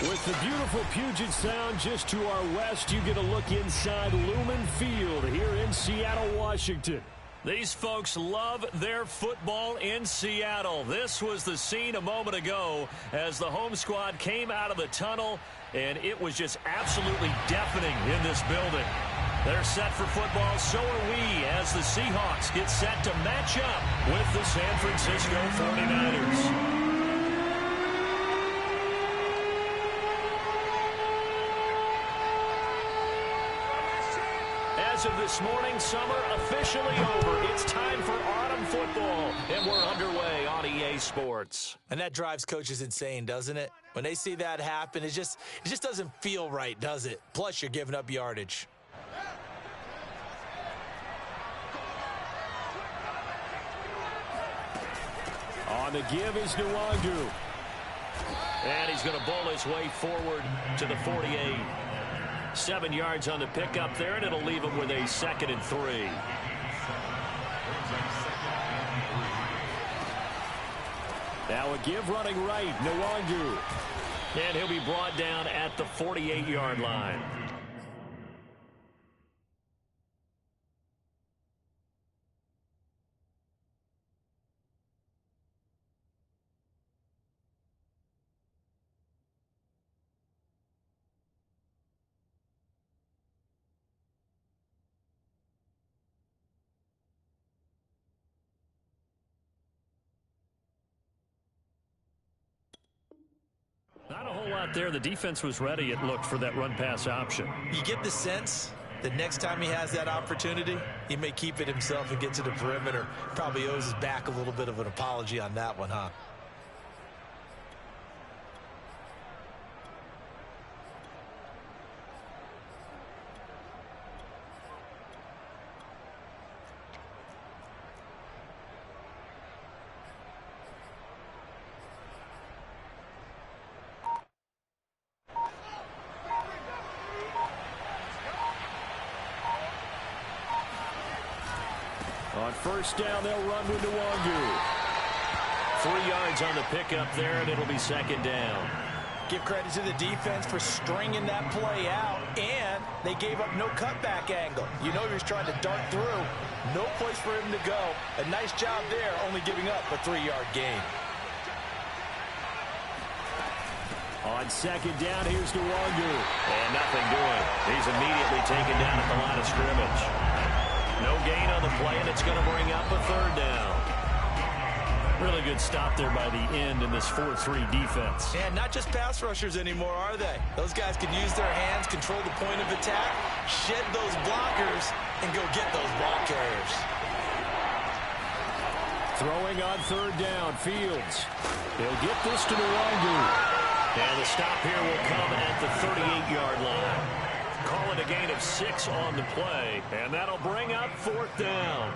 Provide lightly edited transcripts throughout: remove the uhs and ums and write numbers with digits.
With the beautiful Puget Sound just to our west, you get a look inside Lumen Field here in Seattle, Washington. These folks love their football in Seattle. This was the scene a moment ago as the home squad came out of the tunnel, and it was just absolutely deafening in this building. They're set for football, so are we, as the Seahawks get set to match up with the San Francisco 49ers. As of this morning, summer officially over. It's time for autumn football, and we're underway on EA Sports. And that drives coaches insane, doesn't it? When they see that happen, it just doesn't feel right, does it? Plus, you're giving up yardage. On the give is Nwangu. And he's going to bowl his way forward to the 48. 7 yards on the pickup there, and it'll leave him with a 2nd and 3. Now a give running right, Nwangu. And he'll be brought down at the 48-yard line. Not a whole lot there. The defense was ready, it looked, for that run-pass option. You get the sense that next time he has that opportunity, he may keep it himself and get to the perimeter. Probably owes his back a little bit of an apology on that one, huh? On first down, they'll run with Nwangu. 3 yards on the pickup there, and it'll be 2nd down. Give credit to the defense for stringing that play out, and they gave up no cutback angle. You know he was trying to dart through. No place for him to go. A nice job there, only giving up a 3-yard gain. On 2nd down, here's Nwangu. And nothing doing. He's immediately taken down at the line of scrimmage. No gain on the play, and it's going to bring up a 3rd down. Really good stop there by the end in this 4-3 defense. And not just pass rushers anymore, are they? Those guys can use their hands, control the point of attack, shed those blockers, and go get those ball carriers. Throwing on 3rd down, Fields. He'll get this to Nwangu. And the stop here will come at the 38-yard line. Call it a gain of 6 on the play, and that'll bring up 4th down.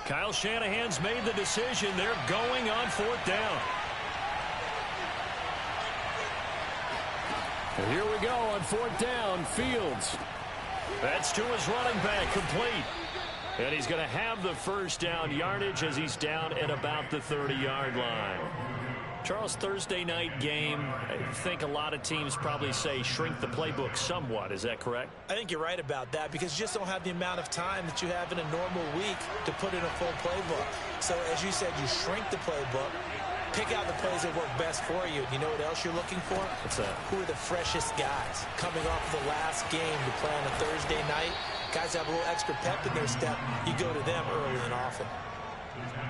Kyle Shanahan's made the decision. They're going on 4th down. And here we go on 4th down, Fields. That's to his running back, complete. And he's going to have the 1st down yardage as he's down at about the 30-yard line. Charles, Thursday night game, I think a lot of teams probably say shrink the playbook somewhat. Is that correct? I think you're right about that because you just don't have the amount of time that you have in a normal week to put in a full playbook. So, as you said, you shrink the playbook, pick out the plays that work best for you. You know what else you're looking for? What's that? Who are the freshest guys coming off the last game to play on a Thursday night? Guys have a little extra pep in their step. You go to them early and often.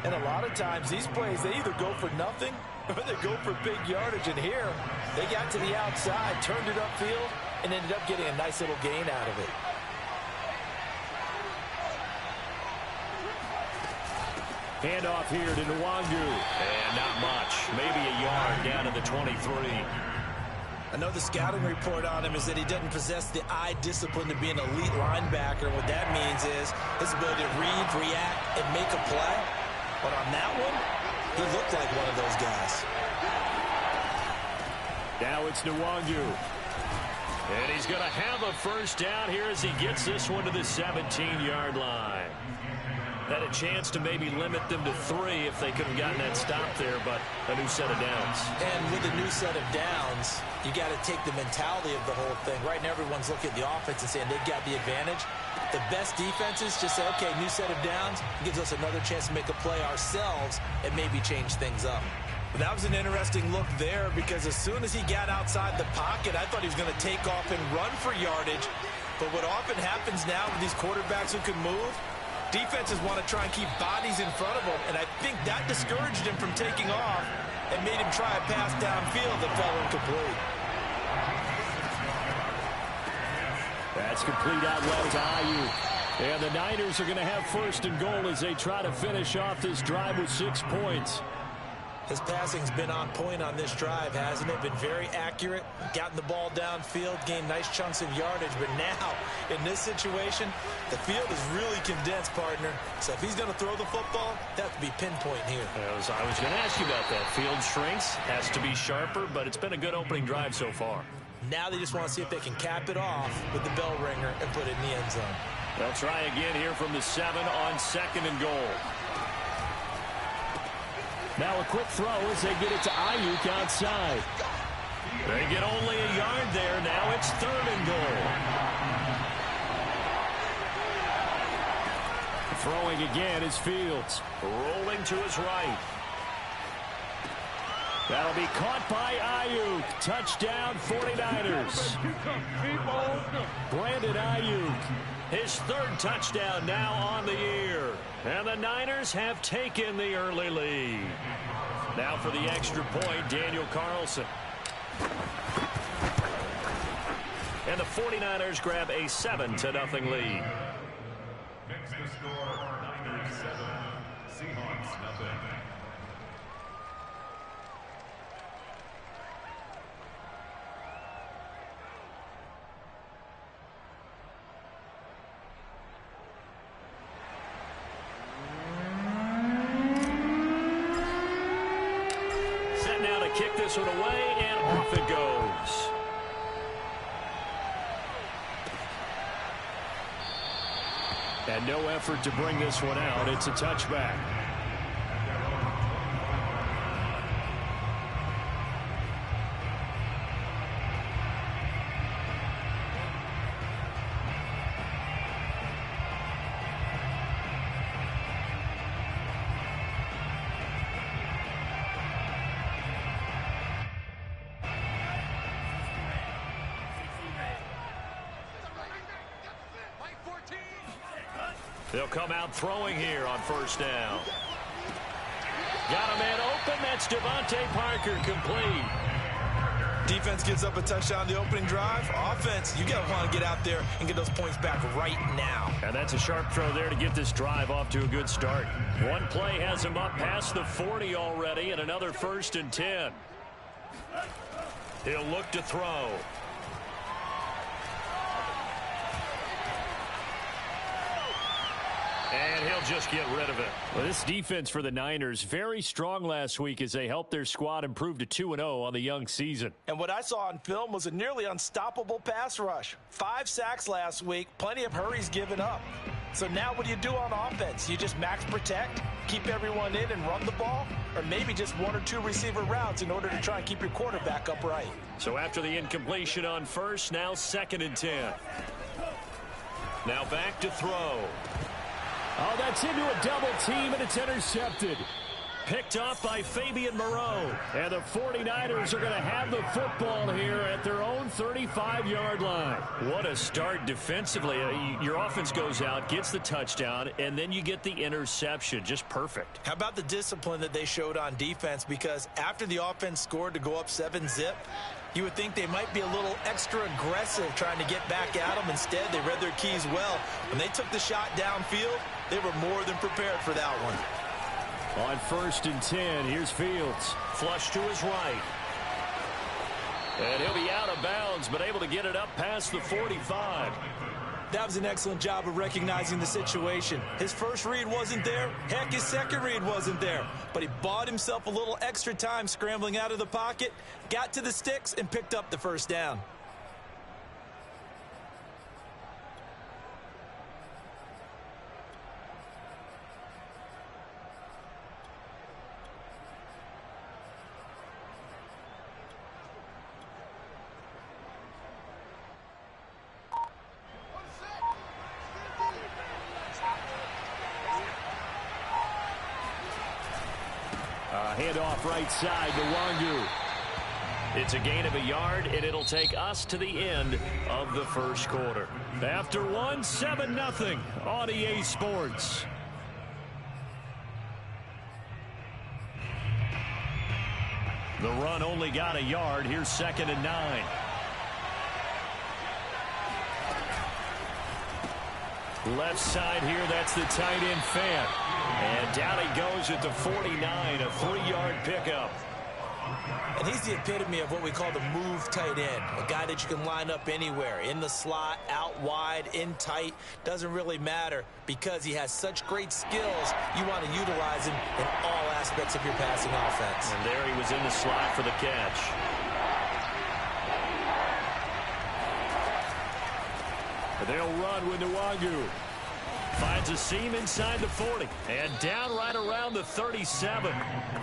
And a lot of times, these plays, they either go for nothing or they go for big yardage. And here, they got to the outside, turned it upfield, and ended up getting a nice little gain out of it. Handoff here to Nwangu. And not much. Maybe a yard down to the 23. I know the scouting report on him is that he doesn't possess the eye discipline to be an elite linebacker. What that means is his ability to read, react, and make a play. But on that one, he looked like one of those guys. Now it's Nwangu. And he's going to have a 1st down here as he gets this one to the 17-yard line. Had a chance to maybe limit them to 3 if they could have gotten that stop there, but a new set of downs. And with a new set of downs, you got to take the mentality of the whole thing. Right now, everyone's looking at the offense and saying they've got the advantage. The best defenses just say, okay, new set of downs, gives us another chance to make a play ourselves and maybe change things up. But that was an interesting look there because as soon as he got outside the pocket, I thought he was going to take off and run for yardage. But what often happens now with these quarterbacks who can move, defenses want to try and keep bodies in front of them, and I think that discouraged him from taking off and made him try a pass downfield that fell incomplete. That's complete out left to Ayuk. And the Niners are going to have first and goal as they try to finish off this drive with 6 points. His passing's been on point on this drive, hasn't it? Been very accurate, gotten the ball downfield, gained nice chunks of yardage. But now, in this situation, the field is really condensed, partner. So if he's going to throw the football, that has to be pinpoint here. I was going to ask you about that. Field shrinks, has to be sharper, but it's been a good opening drive so far. Now they just want to see if they can cap it off with the bell ringer and put it in the end zone. They'll try again here from the 7 on second and goal. Now a quick throw as they get it to Ayuk outside. They get only a yard there. Now it's 3rd and goal. Throwing again is Fields. Rolling to his right. That'll be caught by Ayuk. Touchdown 49ers. Brandon Ayuk. His 3rd touchdown now on the year. And the Niners have taken the early lead. Now for the extra point, Daniel Carlson. And the 49ers grab a 7-0 lead. Next to score, Niners 7, Seahawks nothing. Kick this one away, and off it goes. And no effort to bring this one out. It's a touchback. They'll come out throwing here on first down. Got a man open. That's Devontae Parker, complete. Defense gives up a touchdown on the opening drive. Offense, you got to want to get out there and get those points back right now. And that's a sharp throw there to get this drive off to a good start. One play has him up past the 40 already, and another 1st and 10. He'll look to throw. And he'll just get rid of it. Well, this defense for the Niners, very strong last week as they helped their squad improve to 2-0 on the young season. And what I saw on film was a nearly unstoppable pass rush. 5 sacks last week, plenty of hurries given up. So now what do you do on offense? You just max protect, keep everyone in and run the ball, or maybe just 1 or 2 receiver routes in order to try and keep your quarterback upright. So after the incompletion on first, now 2nd and 10. Now back to throw. Oh, that's into a double team, and it's intercepted. Picked off by Fabian Moreau. And the 49ers are going to have the football here at their own 35-yard line. What a start defensively. Your offense goes out, gets the touchdown, and then you get the interception. Just perfect. How about the discipline that they showed on defense? Because after the offense scored to go up 7-zip, you would think they might be a little extra aggressive trying to get back at them. Instead, they read their keys well. When they took the shot downfield, they were more than prepared for that one. On 1st and 10, here's Fields. Flush to his right. And he'll be out of bounds, but able to get it up past the 45. That was an excellent job of recognizing the situation. His first read wasn't there. Heck, his second read wasn't there. But he bought himself a little extra time scrambling out of the pocket, got to the sticks, and picked up the first down. handoff right side to Wangu. It's a gain of a yard, and it'll take us to the end of the first quarter. After one, 7-0 on EA Sports. The run only got a yard. Here's 2nd and 9. Left side here, that's the tight end Fant. And down he goes at the 49, a 3-yard pickup. And he's the epitome of what we call the move tight end. A guy that you can line up anywhere, in the slot, out wide, in tight. Doesn't really matter because he has such great skills. You want to utilize him in all aspects of your passing offense. And there he was in the slot for the catch. They'll run with Nwangu. Finds a seam inside the 40. And down right around the 37.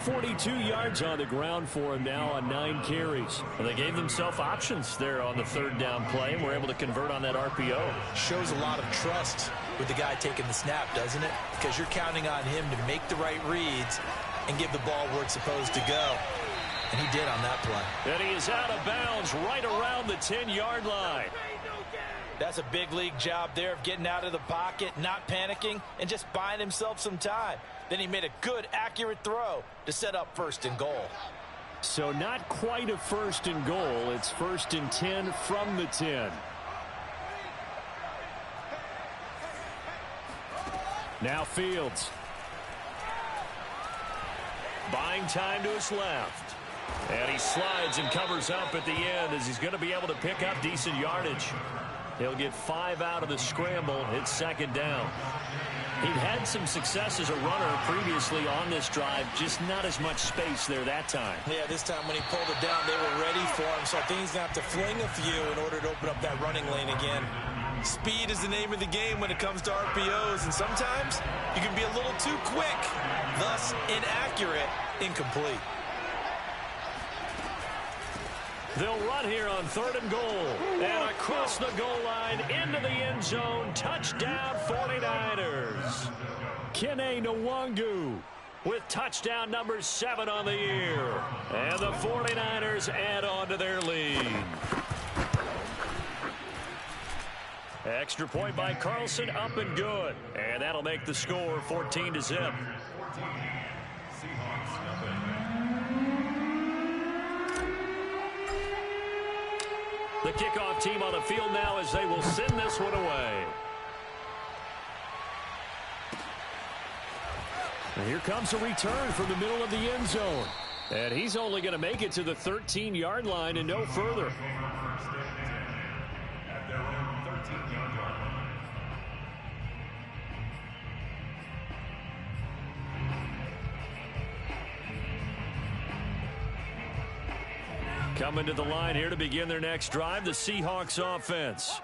42 yards on the ground for him now on 9 carries. Well, they gave themselves options there on the 3rd down play, and were able to convert on that RPO. Shows a lot of trust with the guy taking the snap, doesn't it? Because you're counting on him to make the right reads and give the ball where it's supposed to go. And he did on that play. And he is out of bounds right around the 10-yard line. That's a big league job there of getting out of the pocket, not panicking, and just buying himself some time. Then he made a good, accurate throw to set up 1st and goal. So not quite a 1st and goal. It's 1st and 10 from the 10. Now Fields. Buying time to his left. And he slides and covers up at the end as he's going to be able to pick up decent yardage. He'll get 5 out of the scramble. It's 2nd down. He'd had some success as a runner previously on this drive, just not as much space there that time. Yeah, this time when he pulled it down, they were ready for him. So I think he's going to have to fling a few in order to open up that running lane again. Speed is the name of the game when it comes to RPOs, and sometimes you can be a little too quick, thus inaccurate, incomplete. They'll run here on 3rd and goal. And across the goal line into the end zone. Touchdown 49ers. Kene Nwangu with touchdown number 7 on the year. And the 49ers add on to their lead. Extra point by Carlson, up and good. And that'll make the score 14-0. The kickoff team on the field now as they will send this one away. And here comes a return from the middle of the end zone. And he's only going to make it to the 13-yard line and no further. At their own 13-yard line. Coming to the line here to begin their next drive, the Seahawks offense.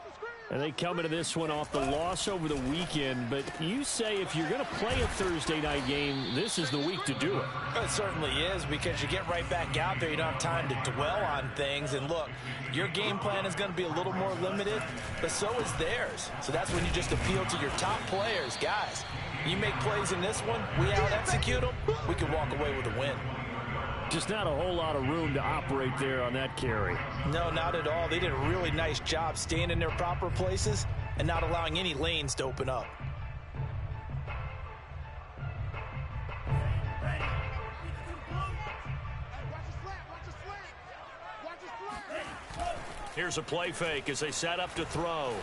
And they come into this one off the loss over the weekend. But you say if you're going to play a Thursday night game, this is the week to do it. It certainly is, because you get right back out there. You don't have time to dwell on things. And look, your game plan is going to be a little more limited, but so is theirs. So that's when you just appeal to your top players. Guys, you make plays in this one, we out-execute them, we can walk away with a win. Just not a whole lot of room to operate there on that carry. No, not at all. They did a really nice job staying in their proper places and not allowing any lanes to open up. Here's a play fake as they set up to throw.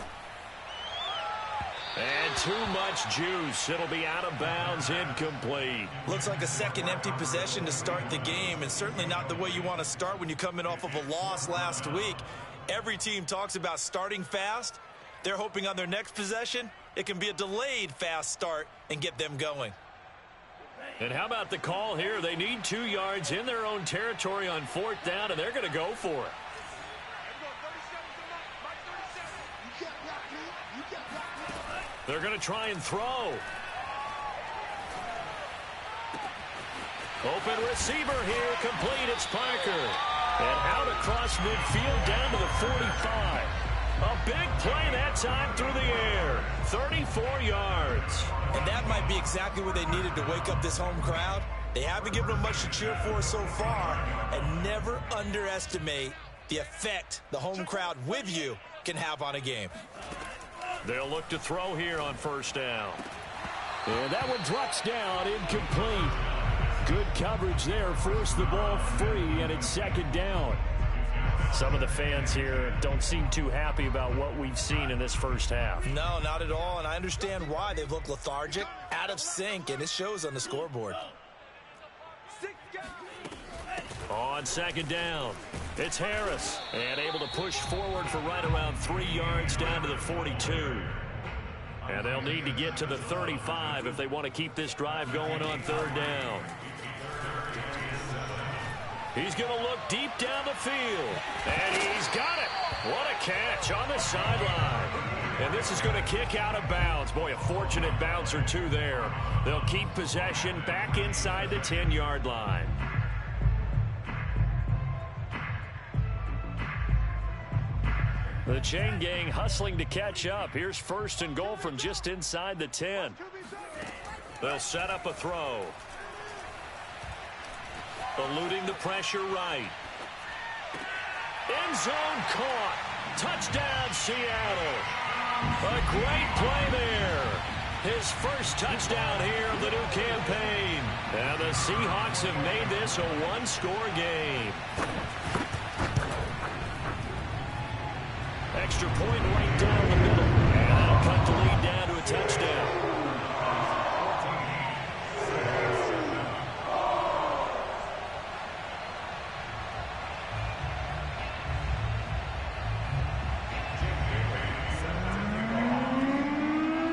And too much juice. It'll be out of bounds, incomplete. Looks like a second empty possession to start the game, and certainly not the way you want to start when you come in off of a loss last week. Every team talks about starting fast. They're hoping on their next possession, it can be a delayed fast start and get them going. And how about the call here? They need 2 yards in their own territory on 4th down, and they're going to go for it. They're going to try and throw. Open receiver here, complete. It's Parker. And out across midfield down to the 45. A big play that time through the air. 34 yards. And that might be exactly what they needed to wake up this home crowd. They haven't given them much to cheer for so far, and never underestimate the effect the home crowd with you can have on a game. They'll look to throw here on first down. And that one drops down, incomplete. Good coverage there, forced the ball free, and it's second down. Some of the fans here don't seem too happy about what we've seen in this first half. No, not at all, and I understand why. They've looked lethargic, out of sync, and it shows on the scoreboard. On second down, it's Harris, and able to push forward for right around 3 yards down to the 42. And they'll need to get to the 35 if they want to keep this drive going on third down. He's going to look deep down the field, and he's got it. What a catch on the sideline. And this is going to kick out of bounds. Boy, a fortunate bounce or two there. They'll keep possession back inside the 10-yard line. The chain gang hustling to catch up. Here's first and goal from just inside the 10. They'll set up a throw. Eluding the pressure right. End zone caught. Touchdown, Seattle. A great play there. His first touchdown here of the new campaign. And the Seahawks have made this a one-score game. Extra point right down the middle. And that'll cut the lead down to a touchdown.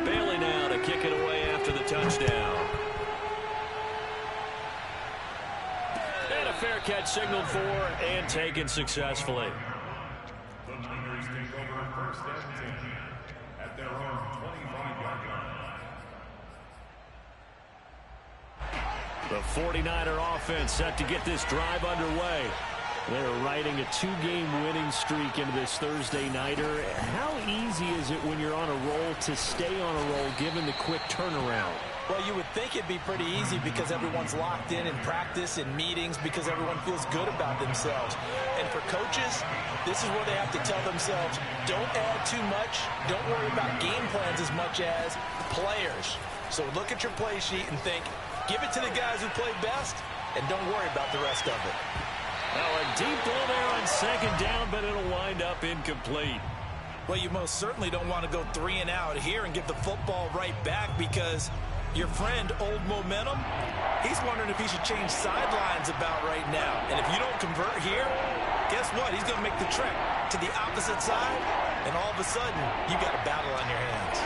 Bailey now to kick it away after the touchdown. And a fair catch signaled for and taken successfully. At their own 25-yard line. The 49er offense set to get this drive underway. They're riding a 2-game winning streak into this Thursday nighter. How easy is it when you're on a roll to stay on a roll given the quick turnaround? Well, you would think it'd be pretty easy because everyone's locked in practice and meetings because everyone feels good about themselves. And for coaches, this is where they have to tell themselves, don't add too much. Don't worry about game plans as much as players. So look at your play sheet and think, give it to the guys who play best and don't worry about the rest of it. Now a deep ball there on second down, but it'll wind up incomplete. Well, you most certainly don't want to go 3 and out here and give the football right back because your friend, Old Momentum, he's wondering if he should change sidelines about right now. And if you don't convert here, guess what? He's going to make the trek to the opposite side, and all of a sudden, you got a battle on your hands.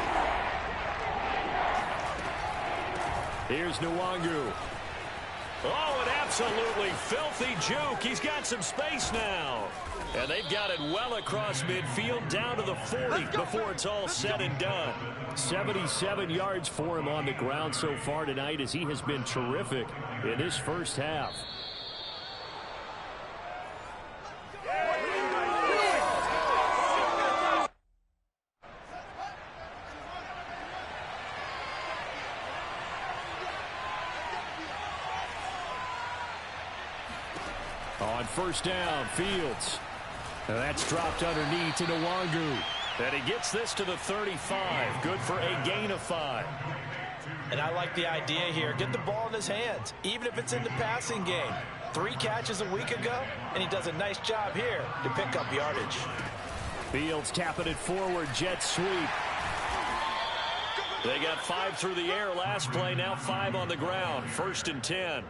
Here's Nwangu. Oh, an absolutely filthy juke. He's got some space now. And they've got it well across midfield down to the 40 before it's all said and done. 77 yards for him on the ground so far tonight as he has been terrific in his first half. On first down, Fields. That's dropped underneath to Nwangu. And he gets this to the 35. Good for a gain of 5. And I like the idea here. Get the ball in his hands, even if it's in the passing game. 3 catches a week ago, and he does a nice job here to pick up yardage. Fields tapping it forward, jet sweep. They got 5 through the air last play, now 5 on the ground. First and 10.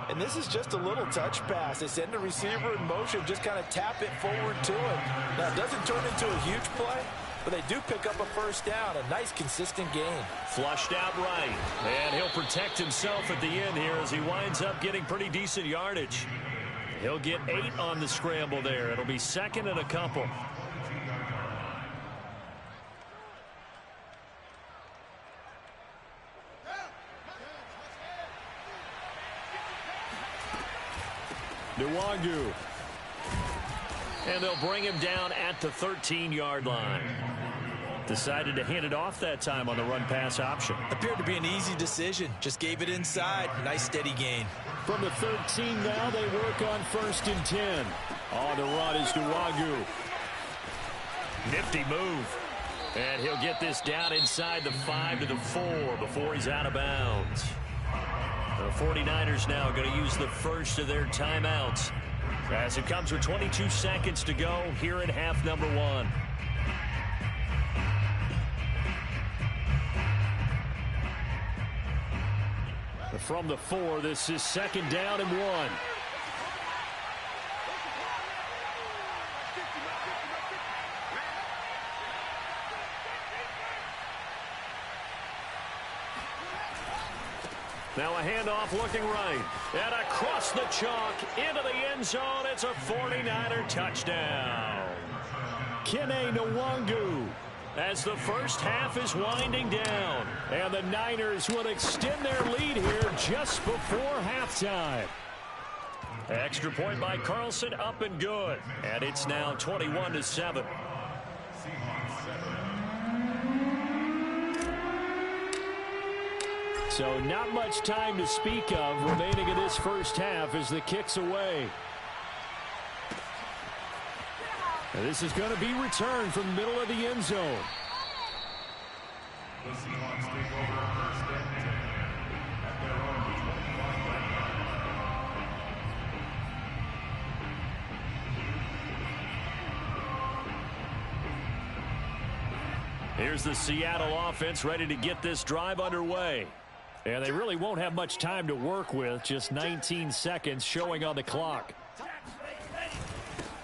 And this is just a little touch pass. They send the receiver in motion, just kind of tap it forward to him. Now, it doesn't turn into a huge play, but they do pick up a first down, a nice, consistent gain. Flushed out right, and he'll protect himself at the end here as he winds up getting pretty decent yardage. He'll get 8 on the scramble there. It'll be second and a couple. Nwangu. And they'll bring him down at the 13-yard line. Decided to hand it off that time on the run-pass option. Appeared to be an easy decision. Just gave it inside. Nice steady gain. From the 13 now, they work on 1st and 10. On the run is Nwangu. Nifty move. And he'll get this down inside the 5 to the 4 before he's out of bounds. The 49ers now going to use the first of their timeouts as it comes with 22 seconds to go here in half number 1. From the 4, this is 2nd down and 1. Now a handoff looking right. And across the chalk into the end zone. It's a 49er touchdown. Kene Nwangu. As the first half is winding down. And the Niners will extend their lead here just before halftime. Extra point by Carlson, up and good. And it's now 21-7. So not much time to speak of remaining in this first half as the kick's away. And this is going to be returned from the middle of the end zone. The Seahawks take over 1st and 10 at their own 25 line. Here's the Seattle offense ready to get this drive underway. And they really won't have much time to work with. Just 19 seconds showing on the clock.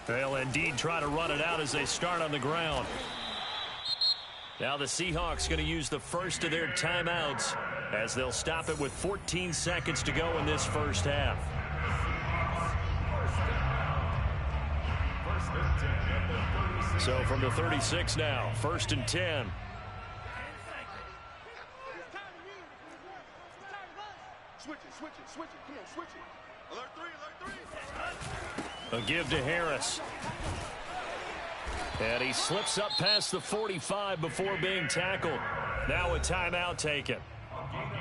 They'll indeed try to run it out as they start on the ground. Now the Seahawks going to use the first of their timeouts as they'll stop it with 14 seconds to go in this first half. So from the 36 now, 1st and 10. Switch it. Come on, switch it. Alert 3. A give to Harris. And he slips up past the 45 before being tackled. Now a timeout taken.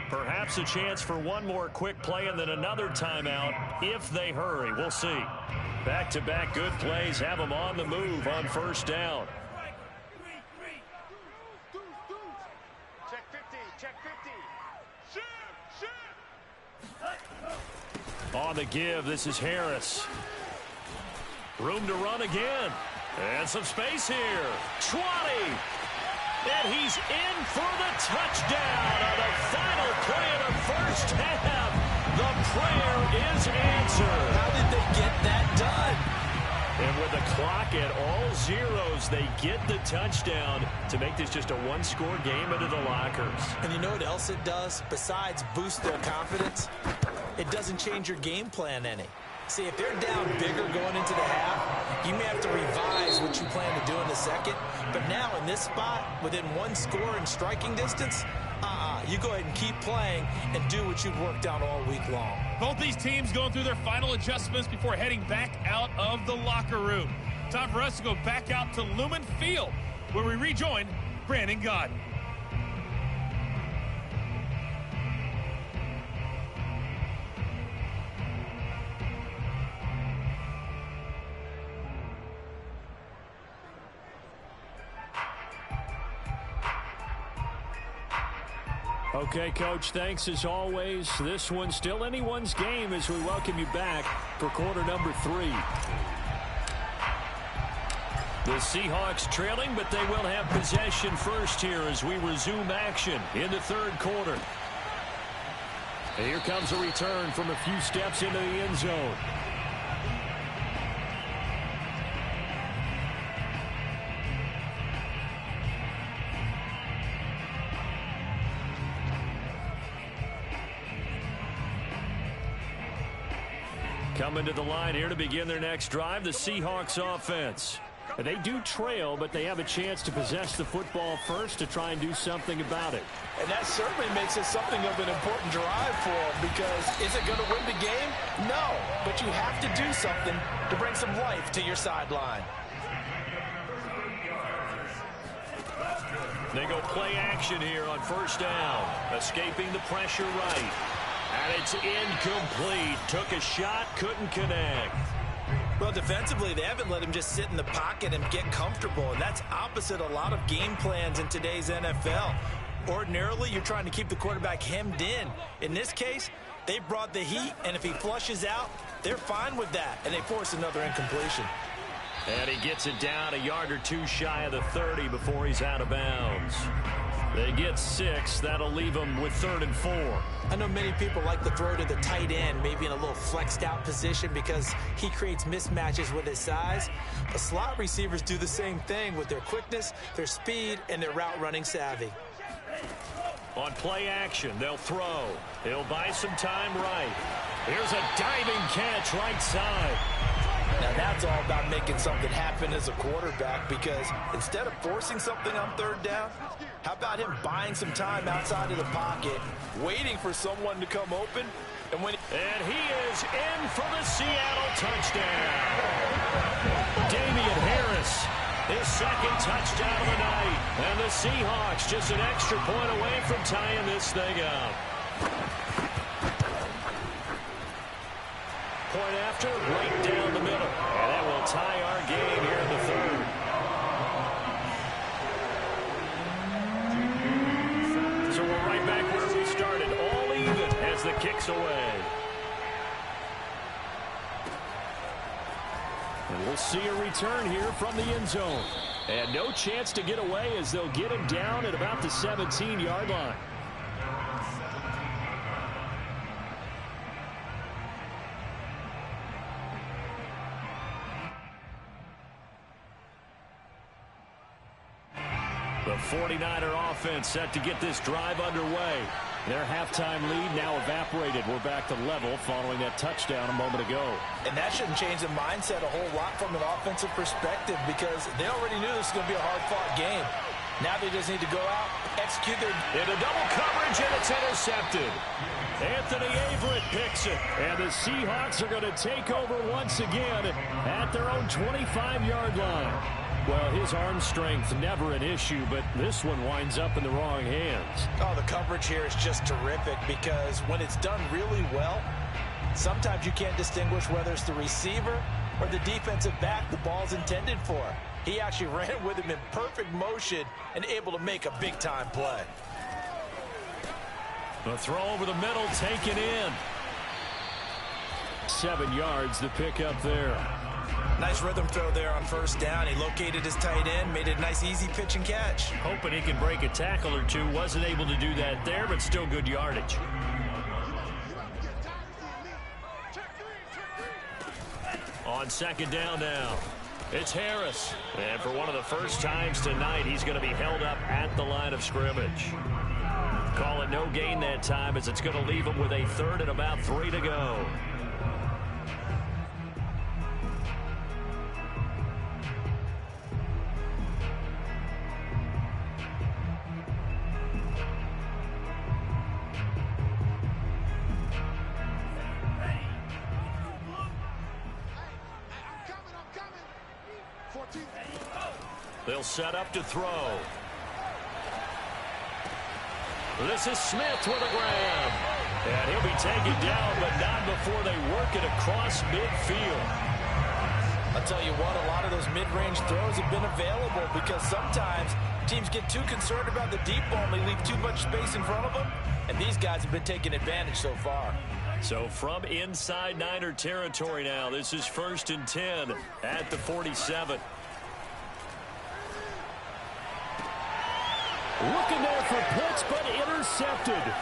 Perhaps a chance for one more quick play and then another timeout if they hurry. We'll see. Back-to-back good plays have them on the move on 1st down. Check 50. Check 50. Shoot. On the give, this is Harris. Room to run again. And some space here. 20. And he's in for the touchdown on the final play of the first half. The prayer is answered. How did they get that done? And with the clock at all zeros, they get the touchdown to make this just a one-score game into the lockers. And you know what else it does? Besides boost their confidence, it doesn't change your game plan any. See, if they're down bigger going into the half, you may have to revise what you plan to do in the second. But now in this spot, within one score and striking distance, you go ahead and keep playing and do what you've worked out all week long. Both these teams going through their final adjustments before heading back out of the locker room. Time for us to go back out to Lumen Field, where we rejoin Brandon Gott. Okay, Coach, thanks as always. This one's still anyone's game as we welcome you back for quarter number 3. The Seahawks trailing, but they will have possession first here as we resume action in the third quarter. And here comes a return from a few steps into the end zone. Coming to the line here to begin their next drive, the Seahawks offense. They do trail, but they have a chance to possess the football first to try and do something about it. And that certainly makes it something of an important drive for them, because is it going to win the game? No, but you have to do something to bring some life to your sideline. They go play action here on first down. Escaping the pressure right. And it's incomplete. Took a shot, couldn't connect. Well, defensively, they haven't let him just sit in the pocket and get comfortable, and that's opposite a lot of game plans in today's NFL. Ordinarily, you're trying to keep the quarterback hemmed in. In this case, they brought the heat, and if he flushes out, they're fine with that, and they force another incompletion. And he gets it down a yard or two shy of the 30 before he's out of bounds. They get 6. That'll leave him with 3rd and 4. I know many people like to throw to the tight end, maybe in a little flexed out position because he creates mismatches with his size. But slot receivers do the same thing with their quickness, their speed, and their route running savvy. On play action, they'll throw. He'll buy some time right. Here's a diving catch right side. Now that's all about making something happen as a quarterback, because instead of forcing something on 3rd down, how about him buying some time outside of the pocket, waiting for someone to come open, and he is in for the Seattle touchdown. Damian Harris, his 2nd touchdown of the night, and the Seahawks just an extra point away from tying this thing up. Point after, right down the middle. And that will tie our game here in the 3rd. So we're right back where we started, all even as the kick's away. And we'll see a return here from the end zone. And no chance to get away as they'll get him down at about the 17-yard line. The 49er offense set to get this drive underway. Their halftime lead now evaporated. We're back to level following that touchdown a moment ago. And that shouldn't change the mindset a whole lot from an offensive perspective, because they already knew this was going to be a hard-fought game. Now they just need to go out, execute their... Into double coverage, and it's intercepted. Anthony Averett picks it. And the Seahawks are going to take over once again at their own 25-yard line. Well, his arm strength never an issue, but this one winds up in the wrong hands. Oh, the coverage here is just terrific, because when it's done really well, sometimes you can't distinguish whether it's the receiver or the defensive back the ball's intended for. He actually ran with him in perfect motion and able to make a big-time play. The throw over the middle taken in. 7 yards the pickup there. Nice rhythm throw there on first down. He located his tight end, made it a nice easy pitch and catch. Hoping he can break a tackle or two. Wasn't able to do that there, but still good yardage. On 2nd down now, it's Harris. And for one of the first times tonight, he's going to be held up at the line of scrimmage. Call it no gain that time, as it's going to leave him with a 3rd and about 3 to go. They'll set up to throw. This is Smith with a grab. And he'll be taken down, but not before they work it across midfield. I'll tell you what, a lot of those mid-range throws have been available, because sometimes teams get too concerned about the deep ball and they leave too much space in front of them. And these guys have been taking advantage so far. So from inside Niner territory now, this is 1st and 10 at the 47. Looking there for Pitts, but intercepted.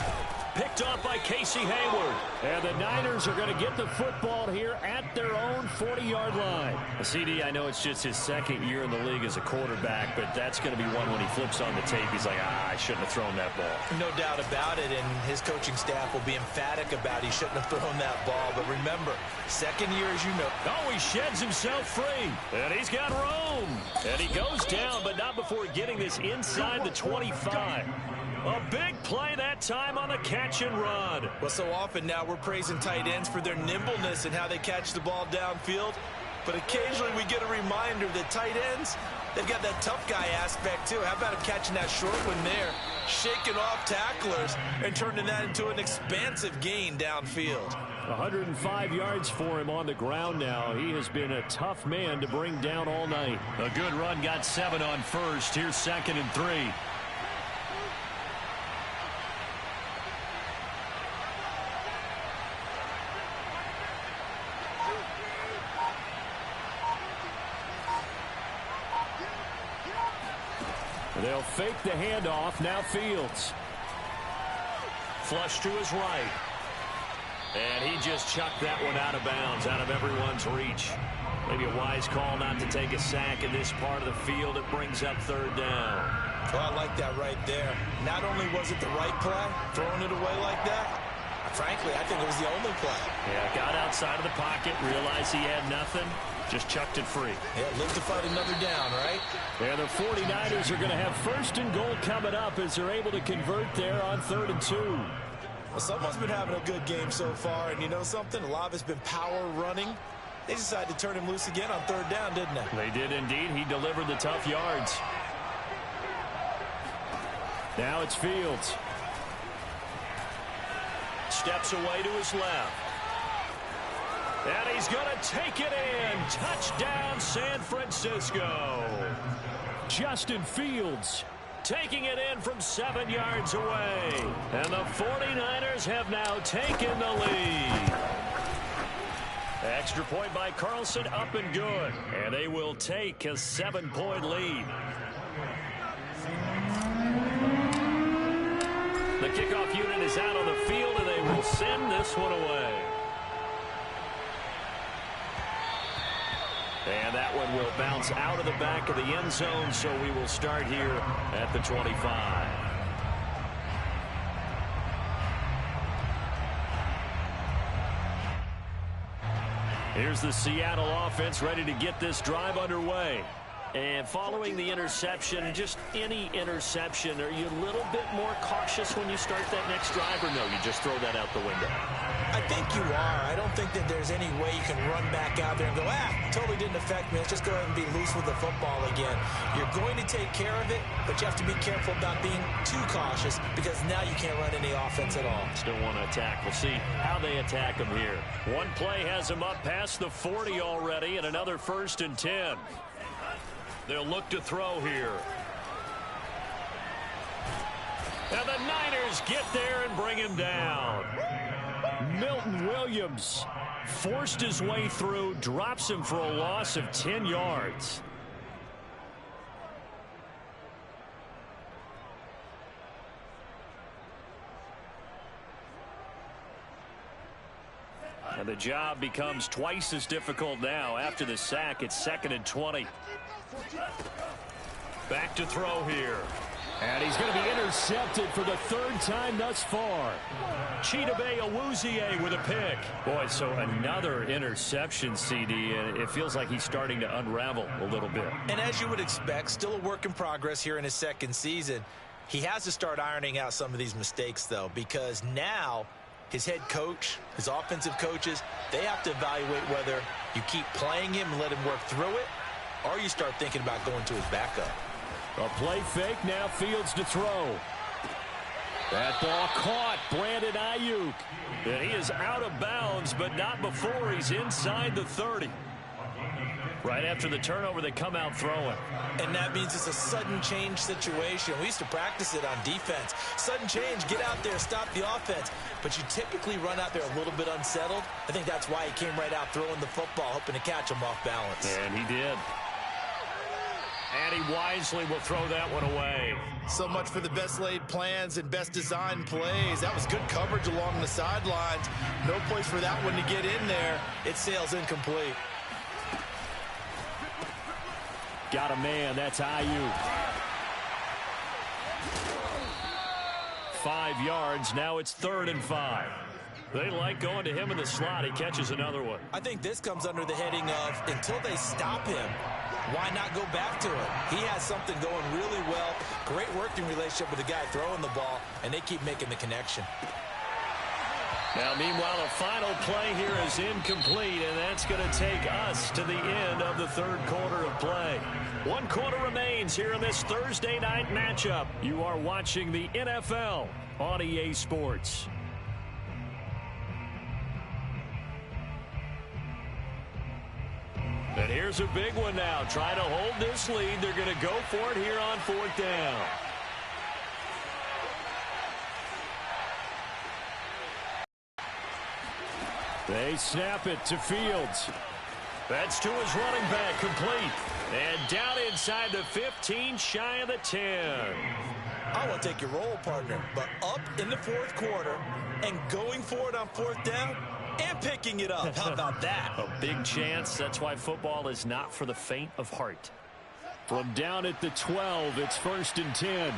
Picked off by Casey Hayward. And the Niners are going to get the football here at their own 40-yard line. CD, I know it's just his 2nd year in the league as a quarterback, but that's going to be one when he flips on the tape. He's like, I shouldn't have thrown that ball. No doubt about it, and his coaching staff will be emphatic about he shouldn't have thrown that ball. But remember, 2nd year, as you know. Oh, he sheds himself free. And he's got room. And he goes down, but not before getting this inside the 25. A big play that time on the catch and run. Well, so often now we're praising tight ends for their nimbleness and how they catch the ball downfield. But occasionally we get a reminder that tight ends, They've got that tough guy aspect, too. How about him catching that short one there, shaking off tacklers, and turning that into an expansive gain downfield. 105 yards for him on the ground now. He has been a tough man to bring down all night. A good run, got 7 on first. Here's 2nd and 3. They'll fake the handoff. Now Fields. Flush to his right. And he just chucked that one out of bounds, out of everyone's reach. Maybe a wise call not to take a sack in this part of the field. It brings up 3rd down. Well, I like that right there. Not only was it the right play, throwing it away like that, frankly, I think it was the only play. Yeah, got outside of the pocket, realized he had nothing, just chucked it free. Yeah, live to fight another down, right? And the 49ers are going to have 1st and goal coming up as they're able to convert there on 3rd and 2. Well, someone's been having a good game so far, and you know something? A lot of it's been power running. They decided to turn him loose again on 3rd down, didn't they? They did indeed. He delivered the tough yards. Now it's Fields. Steps away to his left. And he's going to take it in. Touchdown, San Francisco. Justin Fields taking it in from 7 yards away. And the 49ers have now taken the lead. Extra point by Carlson, up and good. And they will take a 7-point lead. The kickoff unit is out on the field, and they will send this one away. And that one will bounce out of the back of the end zone, so we will start here at the 25. Here's the Seattle offense ready to get this drive underway. And following the interception, just any interception, are you a little bit more cautious when you start that next drive, or no, you just throw that out the window? I think you are. I don't think that there's any way you can run back out there and go, totally didn't affect me. Let's just go ahead and be loose with the football again. You're going to take care of it, but you have to be careful about being too cautious because now you can't run any offense at all. Still want to attack. We'll see how they attack them here. One play has them up past the 40 already, and another 1st and 10. They'll look to throw here. And the Niners get there and bring him down. Milton Williams forced his way through, drops him for a loss of 10 yards. And the job becomes twice as difficult now. After the sack, it's 2nd and 20. Back to throw here. And he's going to be intercepted for the 3rd time thus far. Chidobe Awuzie with a pick. Boy, so another interception, CD, and it feels like he's starting to unravel a little bit. And as you would expect, still a work in progress here in his 2nd season. He has to start ironing out some of these mistakes, though, because now his head coach, his offensive coaches, they have to evaluate whether you keep playing him and let him work through it, or you start thinking about going to his backup. A play fake, now Fields to throw. That ball caught. Brandon Ayuk. And he is out of bounds, but not before he's inside the 30. Right after the turnover, they come out throwing. And that means it's a sudden change situation. We used to practice it on defense. Sudden change, get out there, stop the offense. But you typically run out there a little bit unsettled. I think that's why he came right out throwing the football, hoping to catch him off balance. And he did. And he wisely will throw that one away. So much for the best laid plans and best designed plays. That was good coverage along the sidelines. No place for that one to get in there. It sails incomplete. Got a man. That's Ayuk. 5 yards. Now it's 3rd and 5. They like going to him in the slot. He catches another one. I think this comes under the heading of until they stop him, why not go back to it? He has something going really well. Great working relationship with the guy throwing the ball, and they keep making the connection. Now, meanwhile, the final play here is incomplete, and that's going to take us to the end of the third quarter of play. 1 quarter remains here in this Thursday night matchup. You are watching the NFL on EA Sports. And here's a big one now. Trying to hold this lead. They're going to go for it here on 4th down. They snap it to Fields. That's to his running back, complete. And down inside the 15, shy of the 10. I want to take your role, partner, but up in the 4th quarter and going for it on 4th down and picking it up. How about that? A big chance. That's why football is not for the faint of heart. From down at the 12, it's 1st and 10.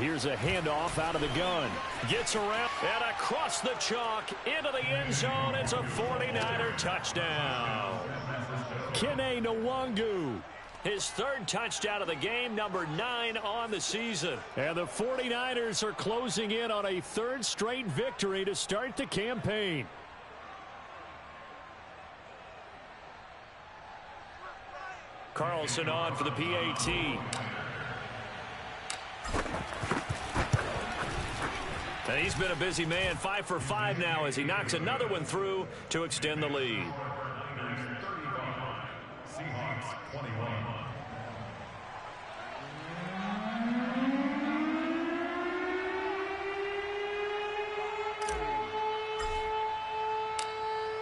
Here's a handoff out of the gun. Gets around and across the chalk into the end zone. It's a 49er touchdown. Kene Nwangu. His 3rd touchdown of the game, number 9 on the season. And the 49ers are closing in on a 3rd straight victory to start the campaign. Carlson on for the PAT. And he's been a busy man, 5 for 5 now as he knocks another one through to extend the lead. Seahawks 21.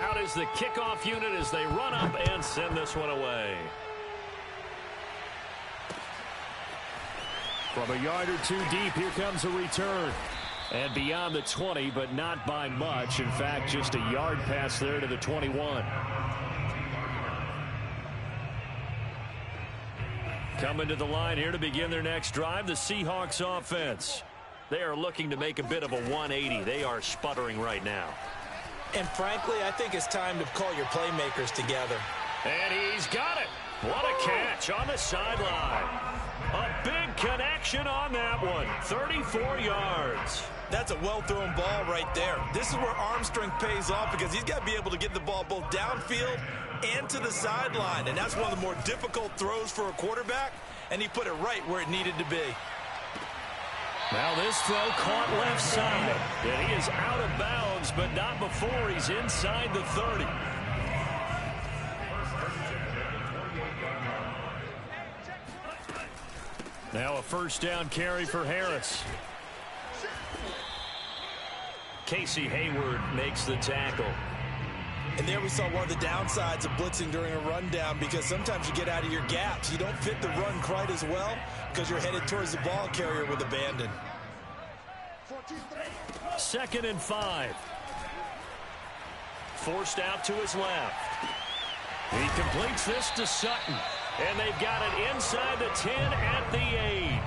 Out is the kickoff unit as they run up and send this one away. From a yard or 2 deep, here comes a return. And beyond the 20, but not by much. In fact, just a yard pass there to the 21. Coming to the line here to begin their next drive, the Seahawks offense. They are looking to make a bit of a 180. They are sputtering right now. And frankly, I think it's time to call your playmakers together. And he's got it. What a catch on the sideline. A big connection on that one. 34 yards. That's a well-thrown ball right there. This is where arm strength pays off because he's got to be able to get the ball both downfield and to the sideline. And that's one of the more difficult throws for a quarterback. And he put it right where it needed to be. Now this throw caught left side. And he is out of bounds, but not before he's inside the 30. Now a 1st down carry for Harris. Casey Hayward makes the tackle. And there we saw one of the downsides of blitzing during a rundown because sometimes you get out of your gaps. You don't fit the run quite as well because you're headed towards the ball carrier with abandon. 2nd and 5. Forced out to his left. He completes this to Sutton. And they've got it inside the 10 at the 8.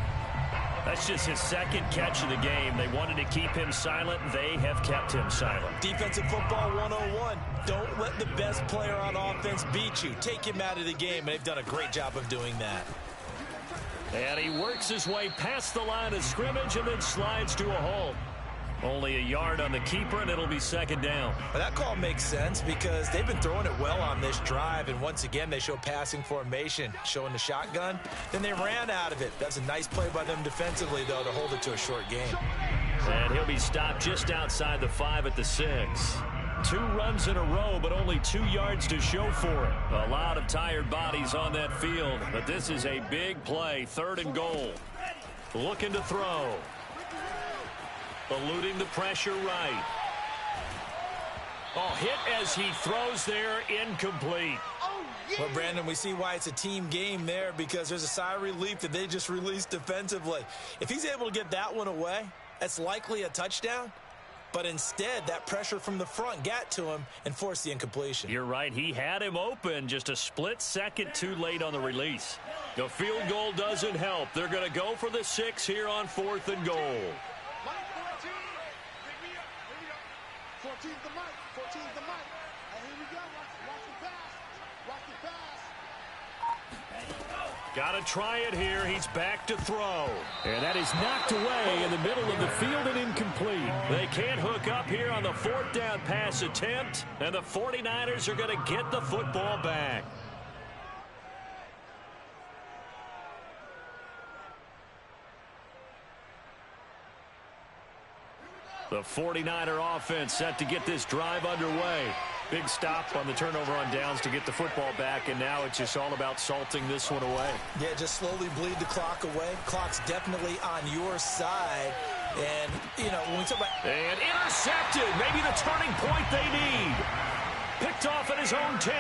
That's just his 2nd catch of the game. They wanted to keep him silent. They have kept him silent. Defensive football 101. Don't let the best player on offense beat you. Take him out of the game, and they've done a great job of doing that. And he works his way past the line of scrimmage and then slides to a halt. Only a yard on the keeper, and it'll be 2nd down. Well, that call makes sense because they've been throwing it well on this drive, and once again, they show passing formation, showing the shotgun. Then they ran out of it. That's a nice play by them defensively, though, to hold it to a short game. And he'll be stopped just outside the 5 at the 6. 2 runs in a row, but only 2 yards to show for it. A lot of tired bodies on that field, but this is a big play, 3rd and goal. Looking to throw. Eluding the pressure right. Oh, hit as he throws there, incomplete. Well, Brandon, we see why it's a team game there because there's a sigh of relief that they just released defensively. If he's able to get that one away, that's likely a touchdown. But instead, that pressure from the front got to him and forced the incompletion. You're right. He had him open, just a split second too late on the release. The field goal doesn't help. They're going to go for the 6 here on 4th and goal. 14's the mic. 14's the mic. And here we go. Watch the pass. Watch the pass. Got to try it here. He's back to throw. And that is knocked away in the middle of the field and incomplete. They can't hook up here on the 4th down pass attempt, and the 49ers are going to get the football back. The 49er offense set to get this drive underway. Big stop on the turnover on downs to get the football back, and now it's just all about salting this one away. Yeah, just slowly bleed the clock away. Clock's definitely on your side. And, you know, when we talk about... And intercepted. Maybe the turning point they need. Picked off at his own 10.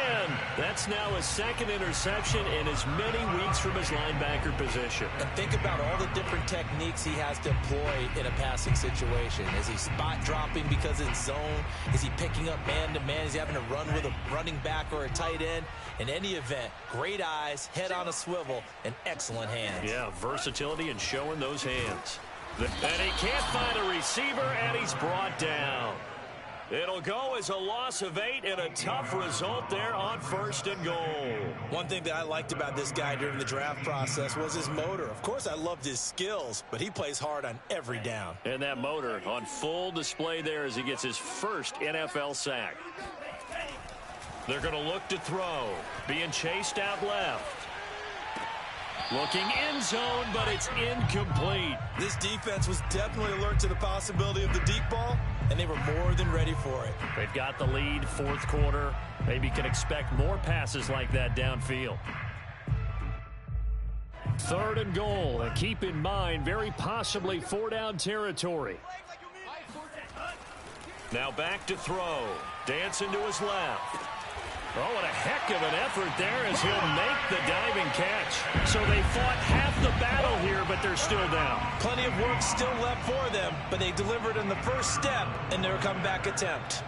That's now his 2nd interception in as many weeks from his linebacker position. And think about all the different techniques he has to employ in a passing situation. Is he spot dropping because it's zone? Is he picking up man-to-man? Is he having to run with a running back or a tight end? In any event, great eyes, head on a swivel, and excellent hands. Yeah, versatility and showing those hands. And he can't find a receiver, and he's brought down. It'll go as a loss of 8 and a tough result there on 1st and goal. One thing that I liked about this guy during the draft process was his motor. Of course, I loved his skills, but he plays hard on every down. And that motor on full display there as he gets his first NFL sack. They're going to look to throw. Being chased out left. Looking end zone, but it's incomplete. This defense was definitely alert to the possibility of the deep ball, and they were more than ready for it. They've got the lead, 4th quarter. Maybe can expect more passes like that downfield. 3rd and goal, and keep in mind, very possibly 4-down territory. Now back to throw. Dancing to his left. Oh, what a heck of an effort there as he'll make the diving catch. So they fought half the battle here, but they're still down. Plenty of work still left for them, but they delivered in the first step in their comeback attempt.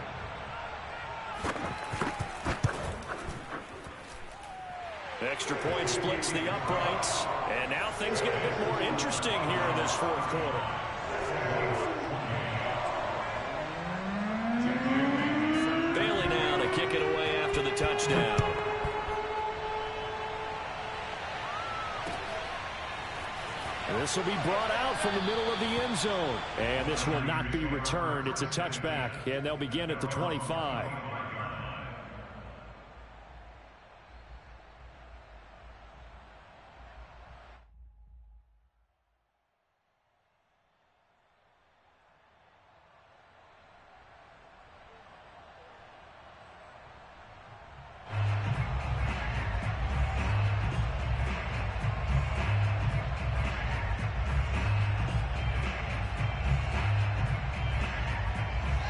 Extra point splits the uprights, and now things get a bit more interesting here in this 4th quarter. Bailey now to kick it away after the touchdown. This will be brought out from the middle of the end zone. And this will not be returned. It's a touchback, and they'll begin at the 25.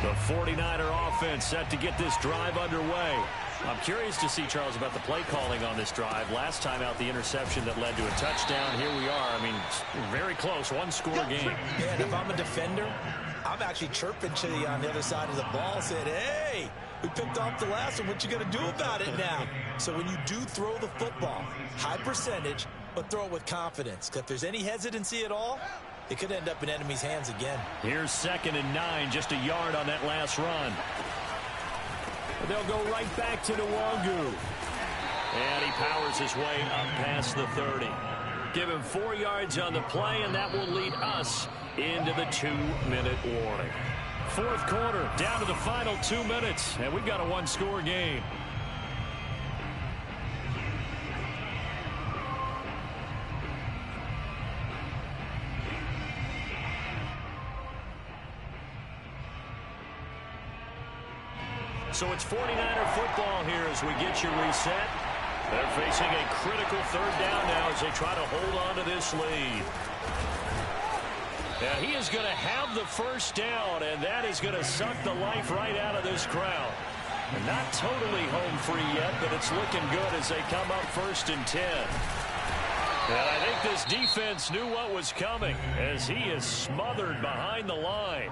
The 49er offense set to get this drive underway. I'm curious to see, Charles, about the play calling on this drive. Last time out, the interception that led to a touchdown. Here we are. I mean, very close, one-score game. Yeah, and if I'm a defender, I'm actually chirping to you on the other side of the ball, saying, hey, we picked off the last one. What you going to do about it now? So when you do throw the football, high percentage, but throw it with confidence. Because if there's any hesitancy at all, it could end up in enemy's hands again. Here's 2nd and 9, just a yard on that last run. They'll go right back to Nwangu. And he powers his way up past the 30. Give him 4 yards on the play, and that will lead us into the 2-minute warning. 4th quarter, down to the final 2 minutes, and we've got a one-score game. So it's 49er football here as we get you reset. They're facing a critical 3rd down now as they try to hold on to this lead. Now he is going to have the 1st down, and that is going to suck the life right out of this crowd. And not totally home free yet, but it's looking good as they come up 1st and 10. And I think this defense knew what was coming as he is smothered behind the line.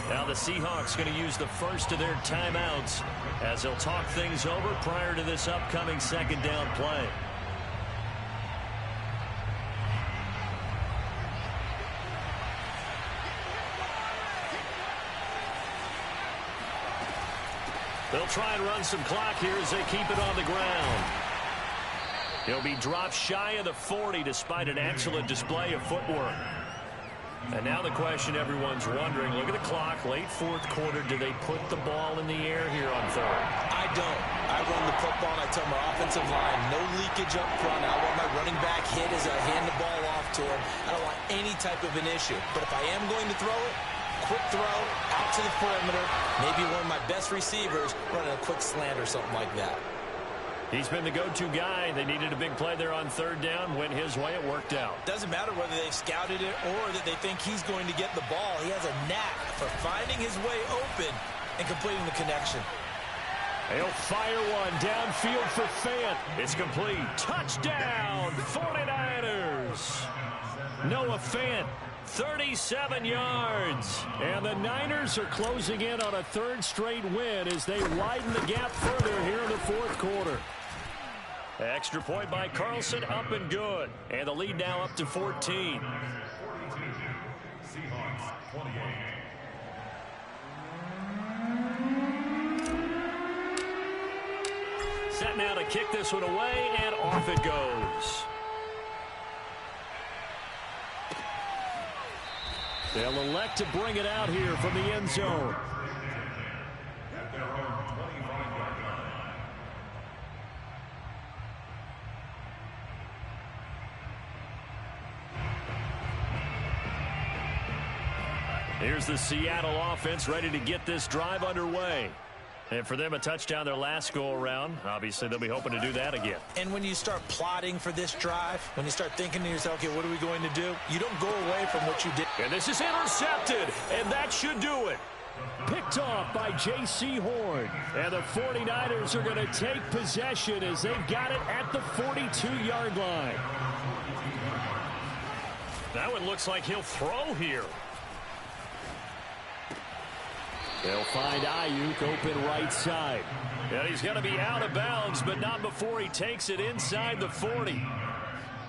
Now the Seahawks going to use the first of their timeouts as they'll talk things over prior to this upcoming 2nd down play. They'll try and run some clock here as they keep it on the ground. He'll be dropped shy of the 40 despite an excellent display of footwork. And now the question everyone's wondering, look at the clock, late fourth quarter, do they put the ball in the air here on third? I don't. I run the football and I tell my offensive line, no leakage up front. I want my running back hit as I hand the ball off to him. I don't want any type of an issue. But if I am going to throw it, quick throw, out to the perimeter, maybe one of my best receivers running a quick slant or something like that. He's been the go-to guy. They needed a big play there on third down. Went his way. It worked out. Doesn't matter whether they've scouted it or that they think he's going to get the ball. He has a knack for finding his way open and completing the connection. He'll fire one downfield for Fant. It's complete. Touchdown, 49ers. Noah Fant, 37 yards. And the Niners are closing in on a third straight win as they widen the gap further here in the fourth quarter. Extra point by Carlson, up and good. And the lead now up to 14. Seahawks 28. Set now to kick this one away, and off it goes. They'll elect to bring it out here from the end zone. At their own 25-yard line. Here's the Seattle offense ready to get this drive underway. And for them, a touchdown their last go-around. Obviously, they'll be hoping to do that again. And when you start plotting for this drive, when you start thinking to yourself, okay, what are we going to do? You don't go away from what you did. And this is intercepted, and that should do it. Picked off by J.C. Horn. And the 49ers are going to take possession as they've got it at the 42-yard line. That one looks like he'll throw here. They'll find Ayuk open right side. And he's going to be out of bounds, but not before he takes it inside the 40.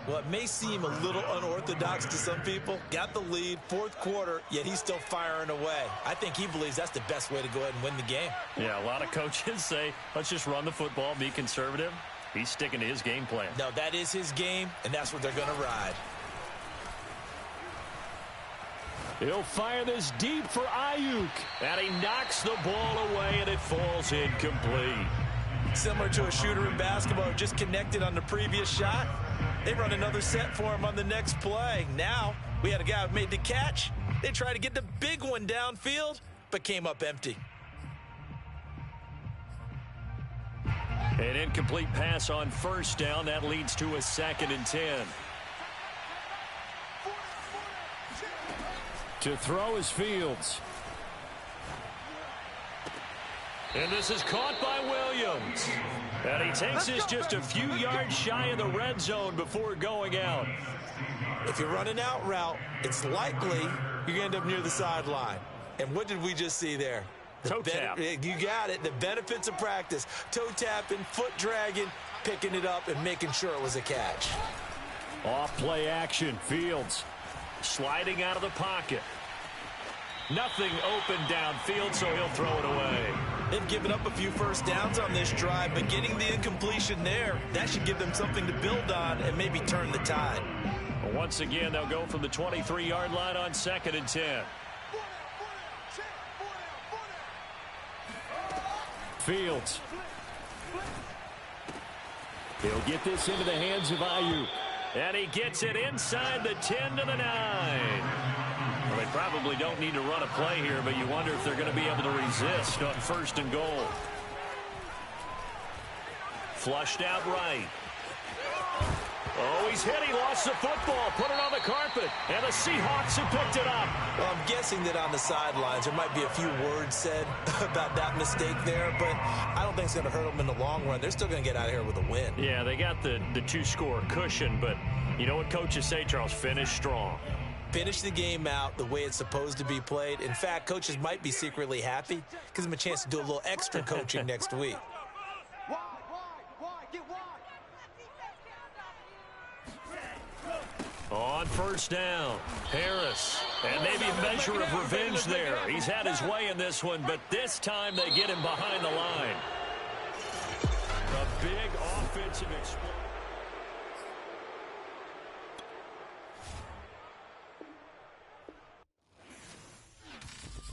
Well, it may seem a little unorthodox to some people. Got the lead, fourth quarter, yet he's still firing away. I think he believes that's the best way to go ahead and win the game. Yeah, a lot of coaches say, let's just run the football, be conservative. He's sticking to his game plan. No, that is his game, and that's what they're going to ride. He'll fire this deep for Ayuk. And he knocks the ball away, and it falls incomplete. Similar to a shooter in basketball who just connected on the previous shot. They run another set for him on the next play. Now, we had a guy who made the catch. They tried to get the big one downfield, but came up empty. An incomplete pass on first down. That leads to a 2nd and 10. To throw is Fields. And this is caught by Williams. And he takes this just a few yards shy of the red zone before going out. If you're running out route, it's likely you're going to end up near the sideline. And what did we just see there? Toe tap. You got it. The benefits of practice. Toe tapping, foot dragging, picking it up, and making sure it was a catch. Off play action. Fields sliding out of the pocket. Nothing open downfield, so he'll throw it away. They've given up a few first downs on this drive, but getting the incompletion there, that should give them something to build on and maybe turn the tide. Once again, they'll go from the 23-yard line on 2nd and 10. Fields. He'll get this into the hands of Ayuk. And he gets it inside the 10 to the 9. Well, they probably don't need to run a play here, but you wonder if they're going to be able to resist on 1st and goal. Flushed out right. Oh, he's hit. He lost the football. Put it on the carpet. And the Seahawks have picked it up. Well, I'm guessing that on the sidelines there might be a few words said about that mistake there, but I don't think it's going to hurt them in the long run. They're still going to get out of here with a win. Yeah, they got the 2-score cushion, but you know what coaches say, Charles? Finish strong. Finish the game out the way it's supposed to be played. In fact, coaches might be secretly happy. Gives them a chance to do a little extra coaching next week. On 1st down, Harris. And maybe a measure of revenge there. He's had his way in this one, but this time they get him behind the line. A big offensive explosion.